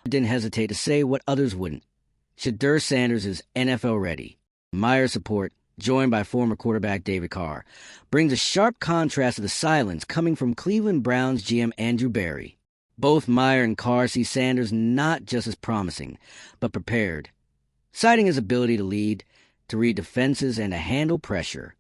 didn't hesitate to say what others wouldn't. Shedeur Sanders is NFL ready. Meyer's support, joined by former quarterback David Carr, brings a sharp contrast to the silence coming from Cleveland Browns GM Andrew Berry. Both Meyer and Carr see Sanders not just as promising, but prepared, citing his ability to lead, to read defenses, and to handle pressure.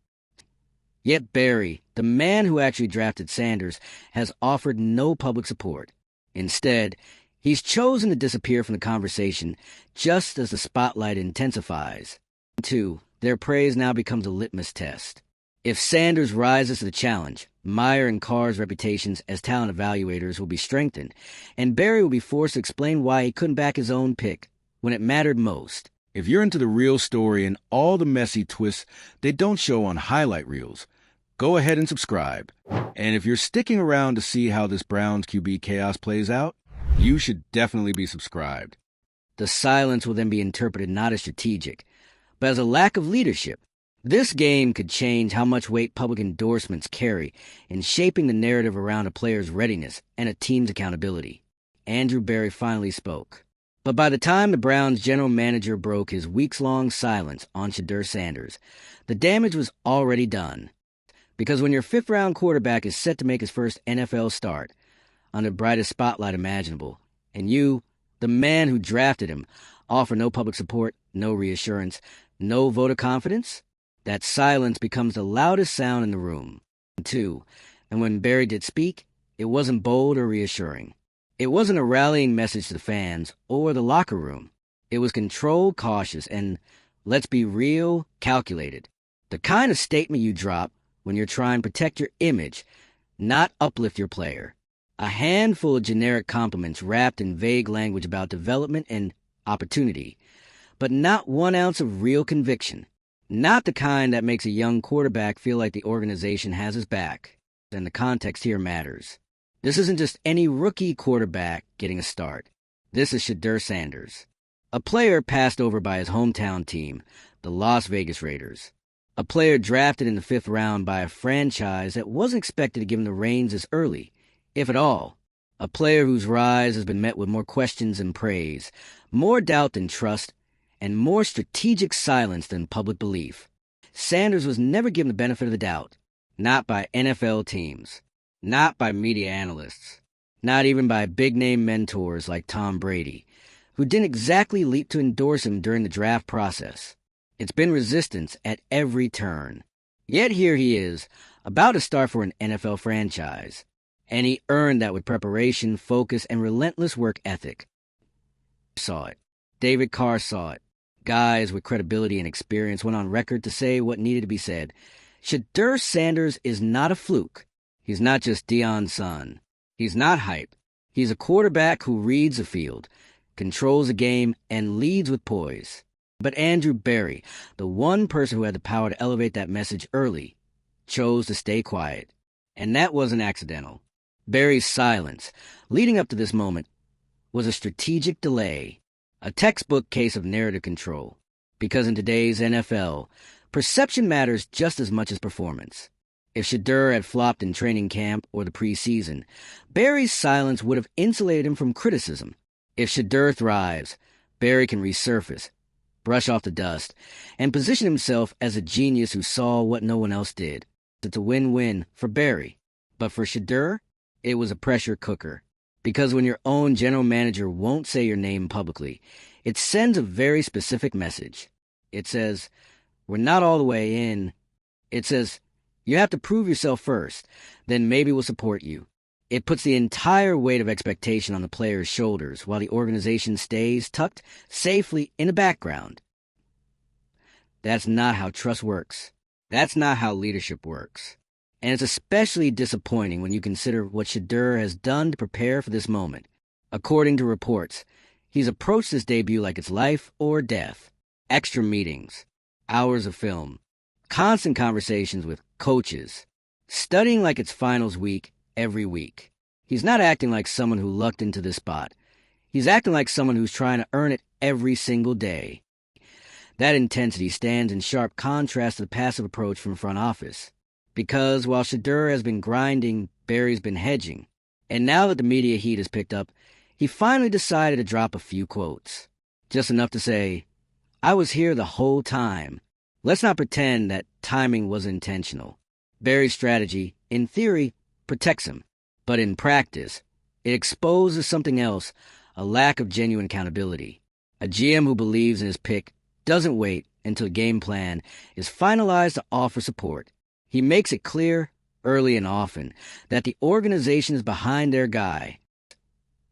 Yet Berry, the man who actually drafted Sanders, has offered no public support. Instead, he's chosen to disappear from the conversation just as the spotlight intensifies. 2. Their praise now becomes a litmus test. If Sanders rises to the challenge, Meyer and Carr's reputations as talent evaluators will be strengthened, and Berry will be forced to explain why he couldn't back his own pick when it mattered most. If you're into the real story and all the messy twists they don't show on highlight reels, go ahead and subscribe. And if you're sticking around to see how this Browns QB chaos plays out, you should definitely be subscribed. The silence will then be interpreted not as strategic, but as a lack of leadership. This game could change how much weight public endorsements carry in shaping the narrative around a player's readiness and a team's accountability. Andrew Berry finally spoke. But by the time the Browns' general manager broke his weeks-long silence on Shedeur Sanders, the damage was already done. Because when your fifth-round quarterback is set to make his first NFL start, under the brightest spotlight imaginable, and you, the man who drafted him, offer no public support, no reassurance, no vote of confidence, that silence becomes the loudest sound in the room. 2. And when Berry did speak, it wasn't bold or reassuring. It wasn't a rallying message to the fans or the locker room. It was controlled, cautious, and, let's be real, calculated. The kind of statement you drop when you're trying to protect your image, not uplift your player. A handful of generic compliments wrapped in vague language about development and opportunity, but not 1 ounce of real conviction. Not the kind that makes a young quarterback feel like the organization has his back. And the context here matters. This isn't just any rookie quarterback getting a start. This is Shedeur Sanders, a player passed over by his hometown team, the Las Vegas Raiders. A player drafted in the 5th round by a franchise that wasn't expected to give him the reins this early, if at all. A player whose rise has been met with more questions than praise, more doubt than trust, and more strategic silence than public belief. Sanders was never given the benefit of the doubt, not by NFL teams, not by media analysts, not even by big-name mentors like Tom Brady, who didn't exactly leap to endorse him during the draft process. It's been resistance at every turn. Yet here he is, about to start for an NFL franchise, and he earned that with preparation, focus, and relentless work ethic. Saw it. David Carr saw it. Guys with credibility and experience went on record to say what needed to be said. Shedeur Sanders is not a fluke. He's not just Deion's son. He's not hype. He's a quarterback who reads the field, controls the game, and leads with poise. But Andrew Berry, the one person who had the power to elevate that message early, chose to stay quiet. And that wasn't accidental. Berry's silence, leading up to this moment, was a strategic delay. A textbook case of narrative control, because in today's NFL, perception matters just as much as performance. If Shedeur had flopped in training camp or the preseason, Berry's silence would have insulated him from criticism. If Shedeur thrives, Berry can resurface, brush off the dust, and position himself as a genius who saw what no one else did. It's a win-win for Berry, but for Shedeur, it was a pressure cooker. Because when your own general manager won't say your name publicly, it sends a very specific message. It says, we're not all the way in. It says, you have to prove yourself first, then maybe we'll support you. It puts the entire weight of expectation on the player's shoulders while the organization stays tucked safely in the background. That's not how trust works. That's not how leadership works. And it's especially disappointing when you consider what Shedeur has done to prepare for this moment. According to reports, he's approached this debut like it's life or death. Extra meetings, hours of film, constant conversations with coaches, studying like it's finals week every week. He's not acting like someone who lucked into this spot. He's acting like someone who's trying to earn it every single day. That intensity stands in sharp contrast to the passive approach from front office. Because while Shedeur has been grinding, Berry's been hedging. And now that the media heat has picked up, he finally decided to drop a few quotes. Just enough to say, "I was here the whole time." Let's not pretend that timing was intentional. Barry's strategy, in theory, protects him. But in practice, it exposes something else, a lack of genuine accountability. A GM who believes in his pick doesn't wait until the game plan is finalized to offer support. He makes it clear, early and often, that the organization is behind their guy.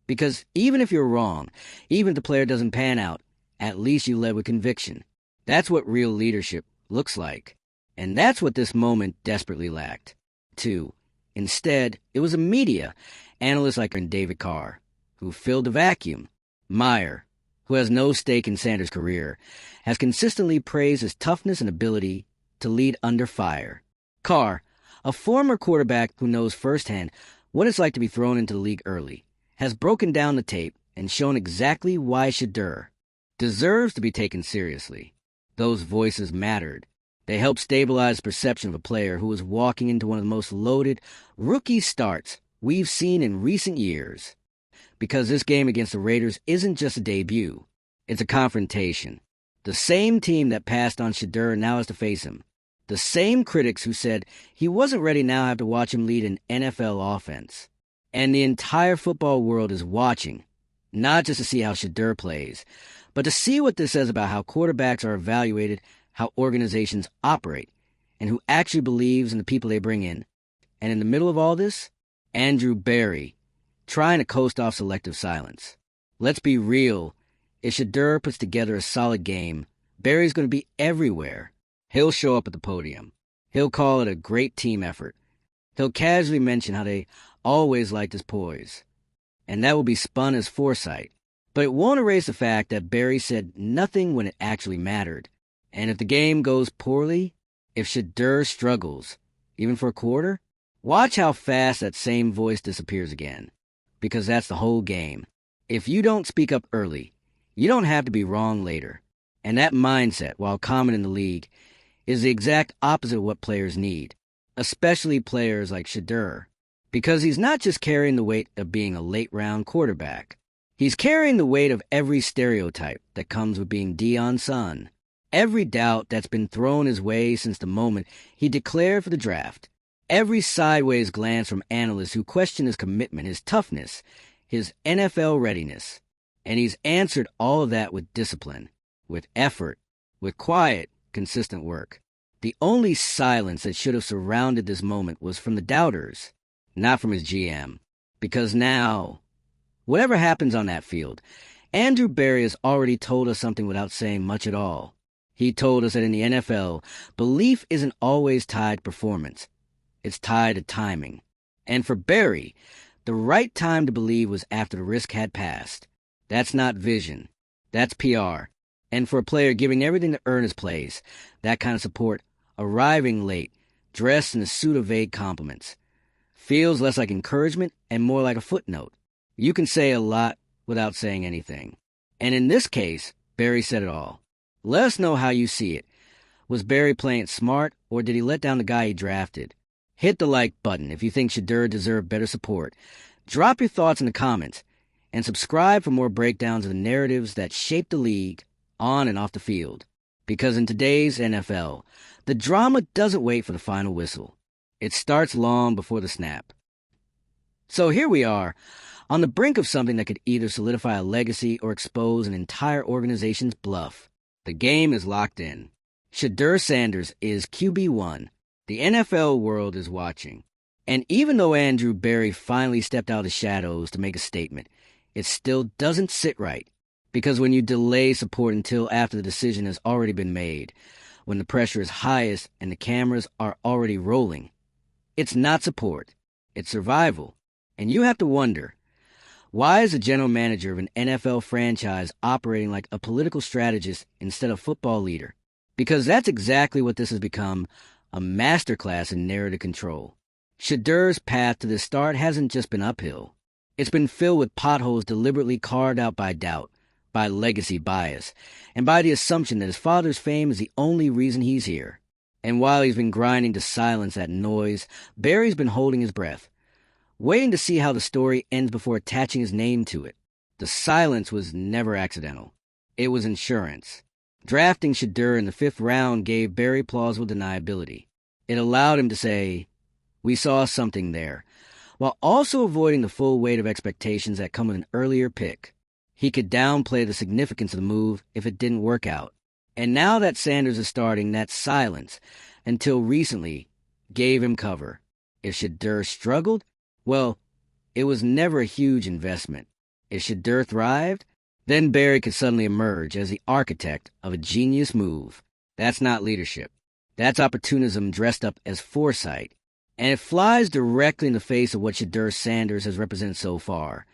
Because even if you're wrong, even if the player doesn't pan out, at least you led with conviction. That's what real leadership looks like. And that's what this moment desperately lacked. 2. Instead, it was a media, analysts like David Carr, who filled the vacuum. Meyer, who has no stake in Sanders' career, has consistently praised his toughness and ability to lead under fire. Carr, a former quarterback who knows firsthand what it's like to be thrown into the league early, has broken down the tape and shown exactly why Shedeur deserves to be taken seriously. Those voices mattered. They helped stabilize the perception of a player who was walking into one of the most loaded rookie starts we've seen in recent years. Because this game against the Raiders isn't just a debut. It's a confrontation. The same team that passed on Shedeur now has to face him. The same critics who said he wasn't ready now have to watch him lead an NFL offense. And the entire football world is watching, not just to see how Shedeur plays, but to see what this says about how quarterbacks are evaluated, how organizations operate, and who actually believes in the people they bring in. And in the middle of all this, Andrew Berry, trying to coast off selective silence. Let's be real. If Shedeur puts together a solid game, Berry's going to be everywhere. He'll show up at the podium. He'll call it a great team effort. He'll casually mention how they always liked his poise. And that will be spun as foresight. But it won't erase the fact that Berry said nothing when it actually mattered. And if the game goes poorly, if Shedeur struggles, even for a quarter, watch how fast that same voice disappears again. Because that's the whole game. If you don't speak up early, you don't have to be wrong later. And that mindset, while common in the league, is the exact opposite of what players need, especially players like Shedeur. Because he's not just carrying the weight of being a late-round quarterback. He's carrying the weight of every stereotype that comes with being Deion's son. Every doubt that's been thrown his way since the moment he declared for the draft. Every sideways glance from analysts who question his commitment, his toughness, his NFL readiness. And he's answered all of that with discipline, with effort, with quiet, consistent work. The only silence that should have surrounded this moment was from the doubters, not from his GM. Because now, whatever happens on that field, Andrew Berry has already told us something without saying much at all. He told us that in the NFL, belief isn't always tied to performance. It's tied to timing. And for Berry, the right time to believe was after the risk had passed. That's not vision. That's PR. And for a player giving everything to earn his place, that kind of support, arriving late, dressed in a suit of vague compliments, feels less like encouragement and more like a footnote. You can say a lot without saying anything. And in this case, Berry said it all. Let us know how you see it. Was Berry playing it smart, or did he let down the guy he drafted? Hit the like button if you think Shedeur deserved better support. Drop your thoughts in the comments, and subscribe for more breakdowns of the narratives that shape the league on and off the field. Because in today's NFL, the drama doesn't wait for the final whistle. It starts long before the snap. So here we are, on the brink of something that could either solidify a legacy or expose an entire organization's bluff. The game is locked in. Shedeur Sanders is QB1. The NFL world is watching. And even though Andrew Berry finally stepped out of the shadows to make a statement, it still doesn't sit right. Because when you delay support until after the decision has already been made, when the pressure is highest and the cameras are already rolling, it's not support. It's survival. And you have to wonder, why is the general manager of an NFL franchise operating like a political strategist instead of football leader? Because that's exactly what this has become, a masterclass in narrative control. Shedeur's path to this start hasn't just been uphill. It's been filled with potholes deliberately carved out by doubt, by legacy bias, and by the assumption that his father's fame is the only reason he's here. And while he's been grinding to silence that noise, Berry's been holding his breath, waiting to see how the story ends before attaching his name to it. The silence was never accidental. It was insurance. Drafting Shedeur in the 5th round gave Barry plausible deniability. It allowed him to say, "We saw something there," while also avoiding the full weight of expectations that come with an earlier pick. He could downplay the significance of the move if it didn't work out. And now that Sanders is starting, that silence, until recently, gave him cover. If Shedeur struggled, well, it was never a huge investment. If Shedeur thrived, then Barry could suddenly emerge as the architect of a genius move. That's not leadership. That's opportunism dressed up as foresight. And it flies directly in the face of what Shedeur Sanders has represented so far.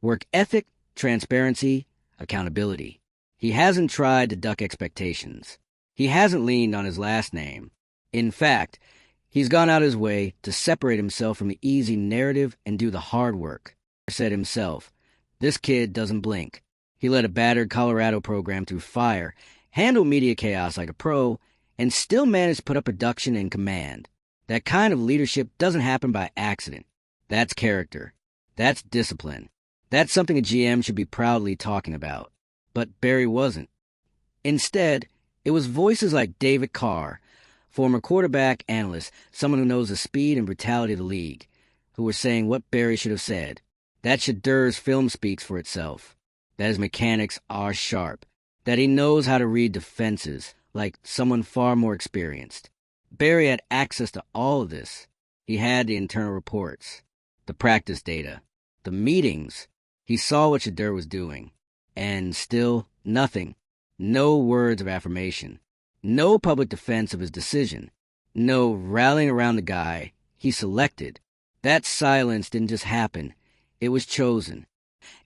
Work ethic, transparency, accountability. He hasn't tried to duck expectations. He hasn't leaned on his last name. In fact, he's gone out his way to separate himself from the easy narrative and do the hard work. He said himself, "This kid doesn't blink." He led a battered Colorado program through fire, handled media chaos like a pro, and still managed to put up production and command. That kind of leadership doesn't happen by accident. That's character. That's discipline. That's something a GM should be proudly talking about. But Barry wasn't. Instead, it was voices like David Carr, former quarterback analyst, someone who knows the speed and brutality of the league, who were saying what Barry should have said. That Shedeur's film speaks for itself. That his mechanics are sharp. That he knows how to read defenses like someone far more experienced. Barry had access to all of this. He had the internal reports, the practice data, the meetings. He saw what Shedeur was doing. And still, nothing. No words of affirmation. No public defense of his decision. No rallying around the guy he selected. That silence didn't just happen. It was chosen.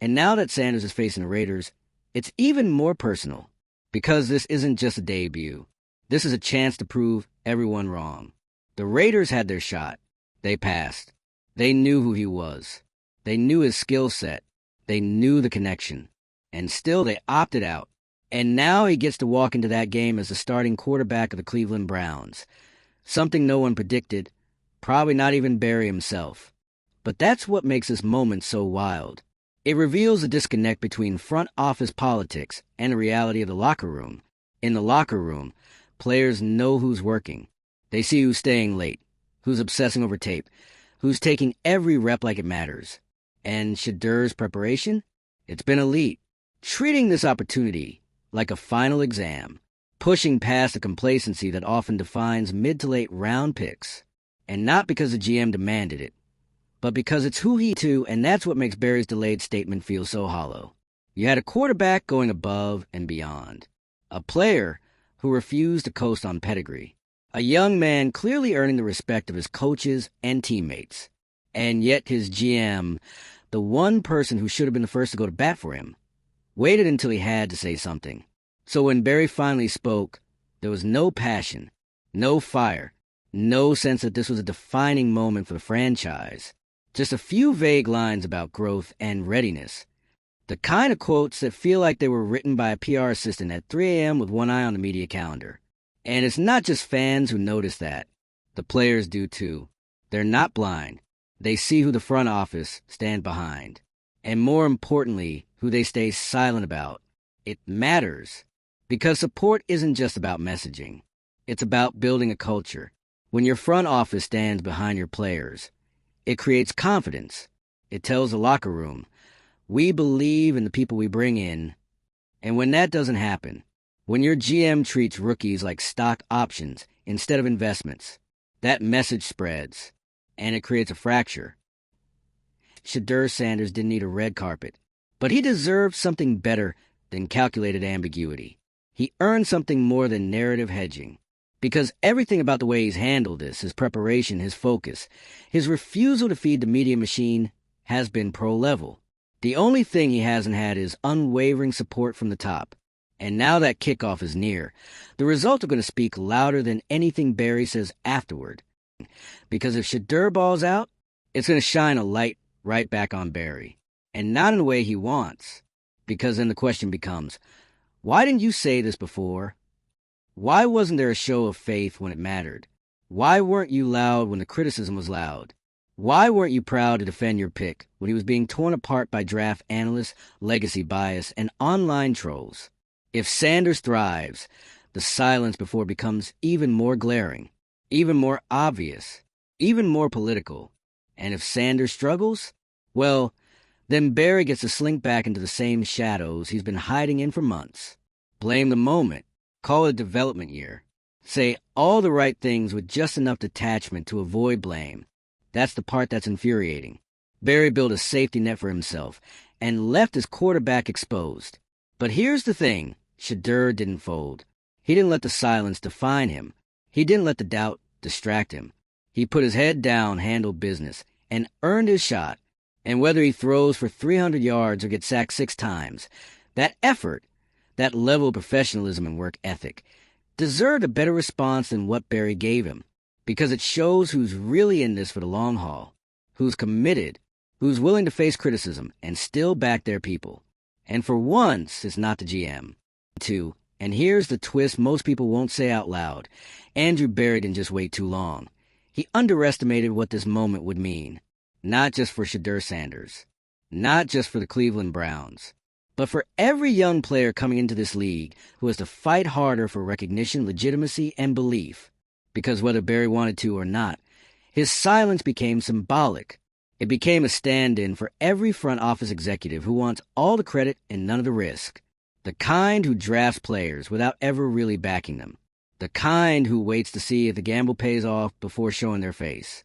And now that Sanders is facing the Raiders, it's even more personal. Because this isn't just a debut. This is a chance to prove everyone wrong. The Raiders had their shot. They passed. They knew who he was. They knew his skill set. They knew the connection. And still they opted out. And now he gets to walk into that game as the starting quarterback of the Cleveland Browns. Something no one predicted, probably not even Barry himself. But that's what makes this moment so wild. It reveals the disconnect between front office politics and the reality of the locker room. In the locker room, players know who's working. They see who's staying late, who's obsessing over tape, who's taking every rep like it matters. And Shedeur's preparation? It's been elite. Treating this opportunity like a final exam, pushing past the complacency that often defines mid to late round picks. And not because the GM demanded it, but because it's who he to, and that's what makes Barry's delayed statement feel so hollow. You had a quarterback going above and beyond. A player who refused to coast on pedigree. A young man clearly earning the respect of his coaches and teammates. And yet his GM, the one person who should have been the first to go to bat for him, waited until he had to say something. So when Barry finally spoke, there was no passion, no fire, no sense that this was a defining moment for the franchise. Just a few vague lines about growth and readiness. The kind of quotes that feel like they were written by a PR assistant at 3 a.m. with one eye on the media calendar. And it's not just fans who notice that. The players do too. They're not blind. They see who the front office stand behind. And more importantly, who they stay silent about. It matters. Because support isn't just about messaging. It's about building a culture. When your front office stands behind your players, it creates confidence. It tells the locker room, we believe in the people we bring in. And when that doesn't happen, when your GM treats rookies like stock options instead of investments, that message spreads, and it creates a fracture. Shedeur Sanders didn't need a red carpet, but he deserved something better than calculated ambiguity. He earned something more than narrative hedging. Because everything about the way he's handled this, his preparation, his focus, his refusal to feed the media machine, has been pro-level. The only thing he hasn't had is unwavering support from the top. And now that kickoff is near, the results are going to speak louder than anything Barry says afterward. Because if Shedeur balls out, it's going to shine a light right back on Barry. And not in the way he wants. Because then the question becomes, why didn't you say this before? Why wasn't there a show of faith when it mattered? Why weren't you loud when the criticism was loud? Why weren't you proud to defend your pick when he was being torn apart by draft analysts, legacy bias, and online trolls? If Sanders thrives, the silence before becomes even more glaring, even more obvious, even more political. And if Sanders struggles, well, then Barry gets to slink back into the same shadows he's been hiding in for months. Blame the moment. Call it a development year. Say all the right things with just enough detachment to avoid blame. That's the part that's infuriating. Barry built a safety net for himself and left his quarterback exposed. But here's the thing. Shedeur didn't fold. He didn't let the silence define him. He didn't let the doubt distract him. He put his head down, handled business, and earned his shot. And whether he throws for 300 yards or gets sacked 6 times, that effort, that level of professionalism and work ethic, deserved a better response than what Barry gave him, because it shows who's really in this for the long haul, who's committed, who's willing to face criticism and still back their people. And for once, it's not the GM. 2. And here's the twist most people won't say out loud. Andrew Barry didn't just wait too long. He underestimated what this moment would mean, not just for Shedeur Sanders, not just for the Cleveland Browns, but for every young player coming into this league who has to fight harder for recognition, legitimacy, and belief. Because whether Barry wanted to or not, his silence became symbolic. It became a stand-in for every front office executive who wants all the credit and none of the risk. The kind who drafts players without ever really backing them. The kind who waits to see if the gamble pays off before showing their face.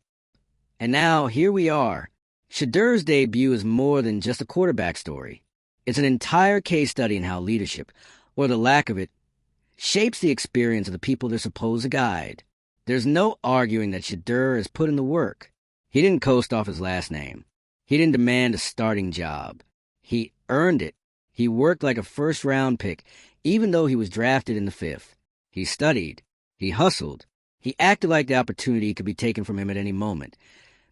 And now, here we are. Shedeur's debut is more than just a quarterback story. It's an entire case study in how leadership, or the lack of it, shapes the experience of the people they're supposed to guide. There's no arguing that Shedeur has put in the work. He didn't coast off his last name. He didn't demand a starting job. He earned it. He worked like a first-round pick, even though he was drafted in the 5th. He studied. He hustled. He acted like the opportunity could be taken from him at any moment.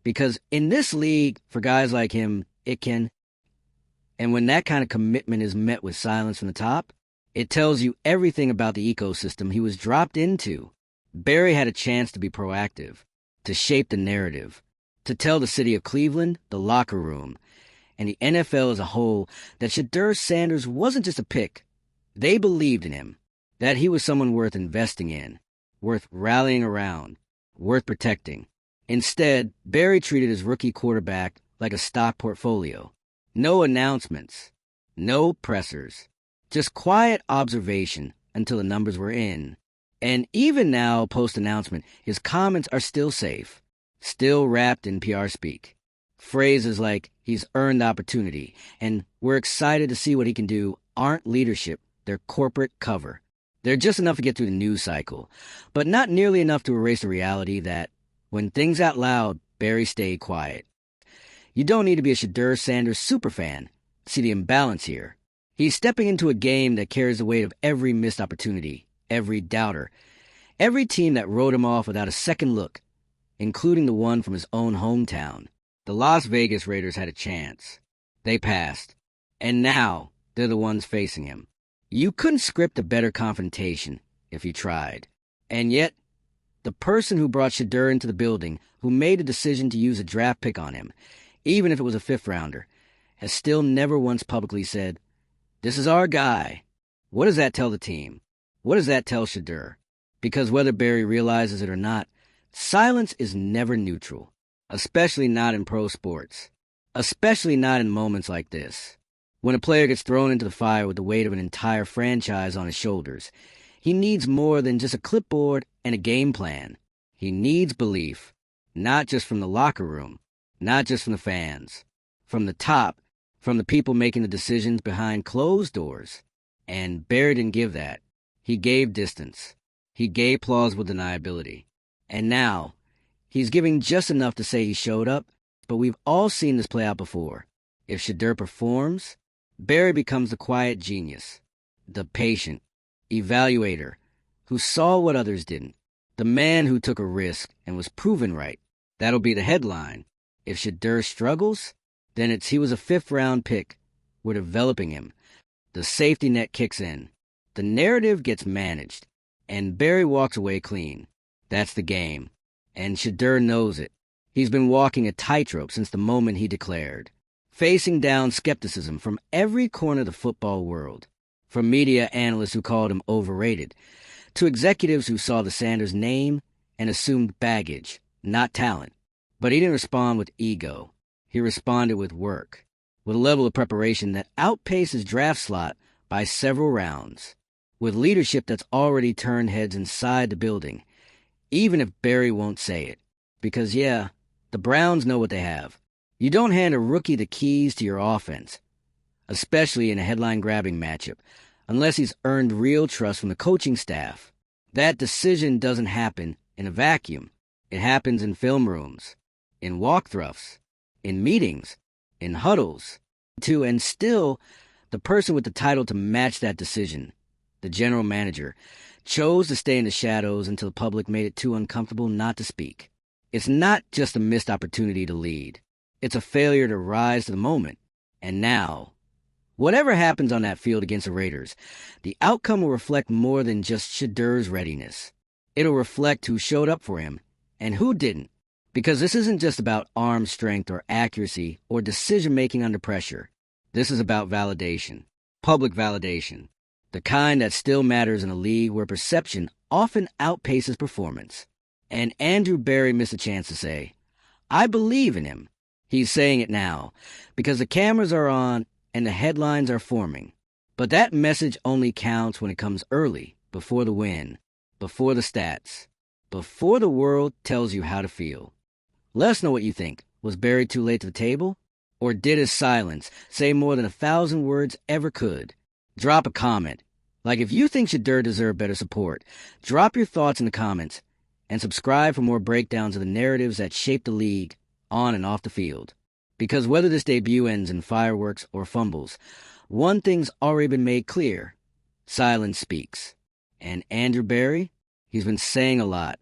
Because in this league, for guys like him, it can. And when that kind of commitment is met with silence from the top, it tells you everything about the ecosystem he was dropped into. Barry had a chance to be proactive, to shape the narrative, to tell the city of Cleveland, the locker room, and the NFL as a whole that Shedeur Sanders wasn't just a pick. They believed in him, that he was someone worth investing in, worth rallying around, worth protecting. Instead, Barry treated his rookie quarterback like a stock portfolio. No announcements, no pressers, just quiet observation until the numbers were in. And even now, post-announcement, his comments are still safe, still wrapped in PR speak. Phrases like, he's earned the opportunity, and we're excited to see what he can do aren't leadership, they're corporate cover. They're just enough to get through the news cycle, but not nearly enough to erase the reality that, when things out loud, Barry stayed quiet. You don't need to be a Shedeur Sanders superfan to see the imbalance here. He's stepping into a game that carries the weight of every missed opportunity, every doubter, every team that wrote him off without a second look, including the one from his own hometown. The Las Vegas Raiders had a chance. They passed. And now, they're the ones facing him. You couldn't script a better confrontation if you tried. And yet, the person who brought Shedeur into the building, who made a decision to use a draft pick on him, even if it was a 5th-rounder, has still never once publicly said, "This is our guy." What does that tell the team? What does that tell Shedeur? Because whether Barry realizes it or not, silence is never neutral, especially not in pro sports, especially not in moments like this. When a player gets thrown into the fire with the weight of an entire franchise on his shoulders, he needs more than just a clipboard and a game plan. He needs belief, not just from the locker room, not just from the fans, from the top, from the people making the decisions behind closed doors. And Barry didn't give that. He gave distance. He gave plausible deniability. And now, he's giving just enough to say he showed up, but we've all seen this play out before. If Shedeur performs, Barry becomes the quiet genius, the patient, evaluator, who saw what others didn't, the man who took a risk and was proven right. That'll be the headline. If Shedeur struggles, then it's he was a 5th-round pick. We're developing him. The safety net kicks in. The narrative gets managed, and Barry walks away clean. That's the game. And Shedeur knows it. He's been walking a tightrope since the moment he declared, facing down skepticism from every corner of the football world, from media analysts who called him overrated, to executives who saw the Sanders name and assumed baggage, not talent. But he didn't respond with ego. He responded with work, with a level of preparation that outpaced his draft slot by several rounds, with leadership that's already turned heads inside the building, even if Barry won't say it. Because, yeah, the Browns know what they have. You don't hand a rookie the keys to your offense, especially in a headline-grabbing matchup, unless he's earned real trust from the coaching staff. That decision doesn't happen in a vacuum. It happens in film rooms, in walkthroughs, in meetings, in huddles, too, and still, the person with the title to match that decision, the general manager, chose to stay in the shadows until the public made it too uncomfortable not to speak. It's not just a missed opportunity to lead. It's a failure to rise to the moment. And now, whatever happens on that field against the Raiders, the outcome will reflect more than just Shedeur's readiness. It'll reflect who showed up for him and who didn't. Because this isn't just about arm strength or accuracy or decision-making under pressure. This is about validation, public validation, the kind that still matters in a league where perception often outpaces performance. And Andrew Barry missed a chance to say, I believe in him. He's saying it now, because the cameras are on and the headlines are forming. But that message only counts when it comes early, before the win, before the stats, before the world tells you how to feel. Let us know what you think. Was Barry too late to the table? Or did his silence say more than 1,000 words ever could? Drop a comment. Like, if you think Shedeur deserved better support, drop your thoughts in the comments and subscribe for more breakdowns of the narratives that shape the league on and off the field. Because whether this debut ends in fireworks or fumbles, one thing's already been made clear. Silence speaks. And Andrew Barry, he's been saying a lot.